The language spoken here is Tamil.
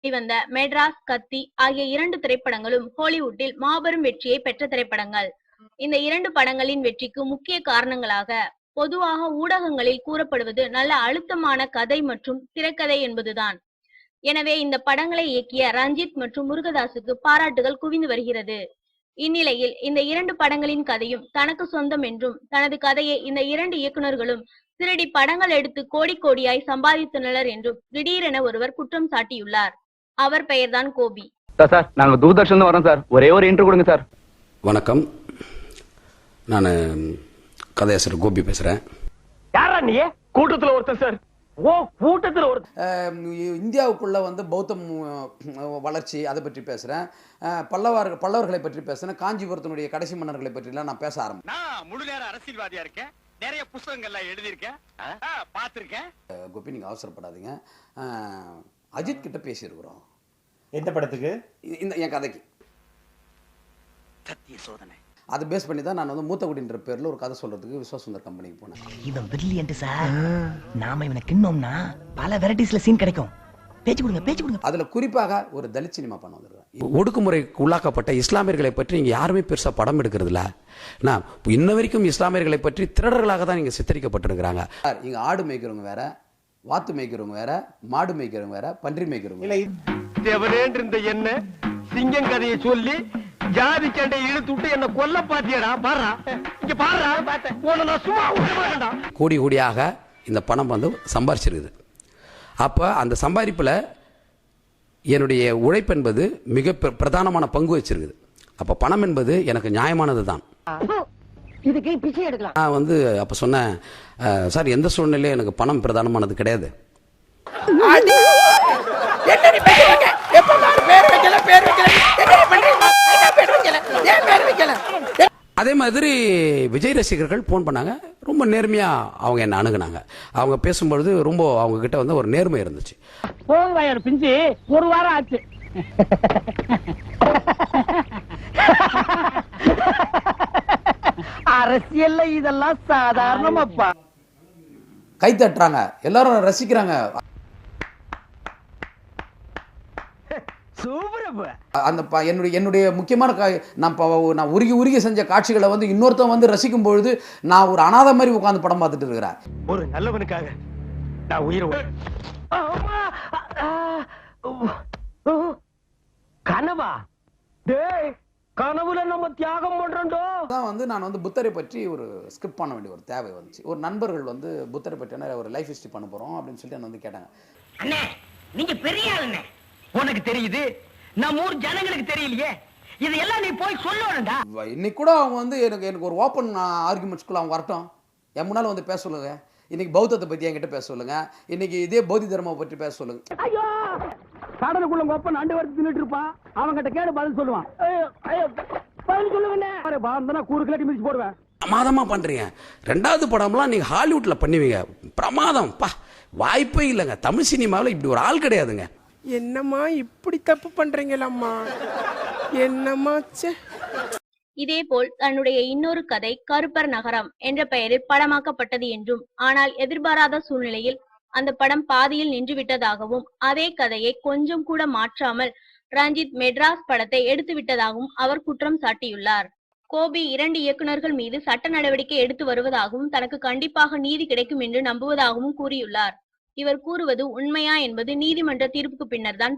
வெளிவந்த மெட்ராஸ், கத்தி ஆகிய 2 திரைப்படங்களும் ஹாலிவுட்டில் மாபெரும் வெற்றியை பெற்ற திரைப்படங்கள். இந்த 2 படங்களின் வெற்றிக்கு முக்கிய காரணங்களாக பொதுவாக ஊடகங்களில் கூறப்படுவது நல்ல அழுத்தமான கதை மற்றும் திரைக்கதை என்பதுதான். எனவே இந்த படங்களை இயக்கிய ரஞ்சித் மற்றும் முருகதாஸுக்கு பாராட்டுகள் குவிந்து வருகிறது. இந்நிலையில் இந்த 2 படங்களின் கதையும் தனக்கு சொந்தம் என்றும் தனது கதையை இந்த 2 இயக்குனர்களும் திருடி படங்கள் எடுத்து கோடி கோடியாய் சம்பாதித்துள்ளனர் என்றும் திடீரென ஒருவர் குற்றம் சாட்டியுள்ளார். அவர் பெயர்தான் கோபி. சார், நாங்க தூர்தர்ஷன் வரோம் சார். ஒரே ஒரு இன்டர்வியூ கொடுங்க சார். வணக்கம், நான் கதையாசிரியர் கோபி பேசுறேன். யாரா நீ? கூட்டத்துல ஒருத்தர் சார். ஓ, கூட்டத்துல ஒரு இந்தியாவுக்குள்ள வந்து பௌத்தம் வளர்ச்சி அதை பற்றி பேசுறேன். பல்லவர்களை பற்றி பேசுறேன். காஞ்சிபுரத்தினுடைய கடைசி மன்னர்களை பற்றிலாம் நான் பேச ஆரம்பிச்சேன். நான் முழு நேர அரசியல்வாதியா இருக்கேன். நிறைய புத்தகங்கள்லாம் எழுதியிருக்கேன், பார்த்திருக்கேன். கோபி, நீங்க அவசரப்படாதீங்க. அஜித் கிட்ட பேசியிருக்கிறோம். எந்த படத்துக்கு? இந்த என் கதைக்கு சத்திய சோதனை. அதை பேஸ் பண்ணி தான் நான் வந்து மூத்தகுடின்ற பேர்ல ஒரு கதை சொல்றதுக்கு விஸ்வசுந்தர் கம்பெனிக்கு போனேன். இவன் பிரில்லியன்ட் சார். நாம இவனை கிண்ணோம்னா பல வெரைட்டிஸ்ல சீன் கிடைக்கும். பேச்சு கொடுங்க. அதுல குறிப்பாக ஒரு தலித் சினிமா பண்ண வந்திருக்கேன். ஒடுக்குமுறைக்கு உள்ளாக்கப்பட்ட இஸ்லாமியர்களை பற்றி இங்க யாருமே பெருசா படம் எடுக்கிறது இல்ல. நான் இன்ன வரைக்கும் இஸ்லாமியர்களை பற்றி திருடர்களாக தான் இங்க சித்தரிக்கப்பட்டிருக்கிறாங்க. இங்க ஆடு மேய்க்கிறவங்க வேற, வாத்து மேய்க்கிறவங்க வேற, மாடு மேய்க்கிறவங்க வேற, பன்றி மேய்க்கிறவங்க. தேவனேன்ற என்ன சிங்கம் கதையை சொல்லி ஜாதி சண்டை இழுத்து விட்டு என்ன கொல்ல பாத்தியடா. பாரா இங்க பாரா, உன்னை சும்மா விட மாட்டேன்டா. கோடி கோடியாக இந்த பணம் வந்து சம்பாரிச்சிருக்குது. அப்ப அந்த சம்பாதிப்புல என்னுடைய உழைப்பு என்பது மிக பிரதானமான பங்கு வச்சிருக்குது. அப்ப பணம் என்பது எனக்கு நியாயமானது தான். நான் வந்து அப்ப சொன்னேன், சார் எந்த சூழ்நிலையும் எனக்கு பணம் பிரதானமானது கிடையாது. அதே மாதிரி விஜய் ரசிகர்கள் போன் பண்ணாங்க. ரொம்ப நேர்மையா அவங்க என்ன அணுகுனாங்க. அவங்க பேசும்பொழுது ரொம்ப அவங்க கிட்ட வந்து ஒரு நேர்மை இருந்துச்சு. பிஞ்சு ஒரு வாரம் ஆச்சு. அரசியல்ல இதெல்லாம் சாதாரணமாப்பா. கை தட்டுறாங்க, எல்லாரும் ரசிக்கிறாங்க. அந்த என்னுடைய முக்கியமான நான் உருகி செஞ்ச காட்சிகளை வந்து இன்னொருத்தன் வந்து ரசிக்கும் பொழுது நான் ஒரு அனாதை மாதிரி உட்கார்ந்து படம் பார்த்துட்டு இருக்கிறேன். ஒரு நல்லவனுக்காக நான் உயிரை கனவா? கனவுல நம்ம தியாகம் பண்றோம். தான் வந்து நான் வந்து புத்தரை பற்றி ஒரு ஸ்கிரிப்ட் பண்ண வேண்டிய ஒரு தேவை வந்துச்சு. ஒரு நண்பர்கள் வந்து புத்தரை பற்றின ஒரு லைஃப் ஹிஸ்டரி பண்ண போறோம் அப்படின்னு சொல்லிட்டு என்ன வந்து கேட்டாங்க. அண்ணே, நீங்க பெரிய ஆளுண்ணே. உனக்கு தெரியுது, நம்ம ஊர் ஜனங்களுக்கு தெரியலையே. இதெல்லாம் நீ போய் சொல்லணும்டா. இன்னைக்கு கூட அவங்க வந்து எனக்கு ஒரு ஓப்பன் ஆர்குமெண்ட்ஸ்குள்ள அவங்க வரட்டும், என் முன்னால வந்து பேச சொல்லுங்க. இன்னைக்கு பௌத்தத்தை பத்தி என்கிட்ட பேச சொல்லுங்க. இன்னைக்கு இதே பௌத்தி தர்மத்தை பற்றி பேச சொல்லுங்க. ஐயோ, கடலுக்குள்ள ஒப்பன் அண்டு வரத்து தின்னுட்டு இருப்பான். அவங்கிட்ட கேடு பதில் சொல்லுவான். பதில் சொல்லுங்கண்ணே. கூறு கிளட்டி மிதிச்சு போடுவேன். பிரமாதமா பண்றீங்க. 2வது படம்லாம் நீங்க ஹாலிவுட்ல பண்ணுவீங்க. பிரமாதம் பா, வாய்ப்பே இல்லைங்க. தமிழ் சினிமாவில் இப்படி ஒரு ஆள் கிடையாதுங்க. என்னம்மா இப்படி தப்பு பண்றீங்களம்மா? என்னம்மாச்சு? இதேபோல் தன்னுடைய இன்னொரு கதை கருப்பர் நகரம் என்ற பெயரில் படமாக்கப்பட்டது என்றும், ஆனால் எதிர்பாராத சூழ்நிலையில் அந்த படம் பாதியில் நின்றுவிட்டதாகவும், அதே கதையை கொஞ்சம் கூட மாற்றாமல் ரஞ்சித் மெட்ராஸ் படத்தை எடுத்து விட்டதாகவும் அவர் குற்றம் சாட்டியுள்ளார். கோபி 2 இயக்குனர்கள் மீது சட்ட நடவடிக்கை எடுத்து வருவதாகவும், தனக்கு கண்டிப்பாக நீதி கிடைக்கும் என்று நம்புவதாகவும் கூறியுள்ளார். இவர் கூறுவது உண்மையா என்பது நீதிமன்ற தீர்ப்புக்கு பின்னர் தான்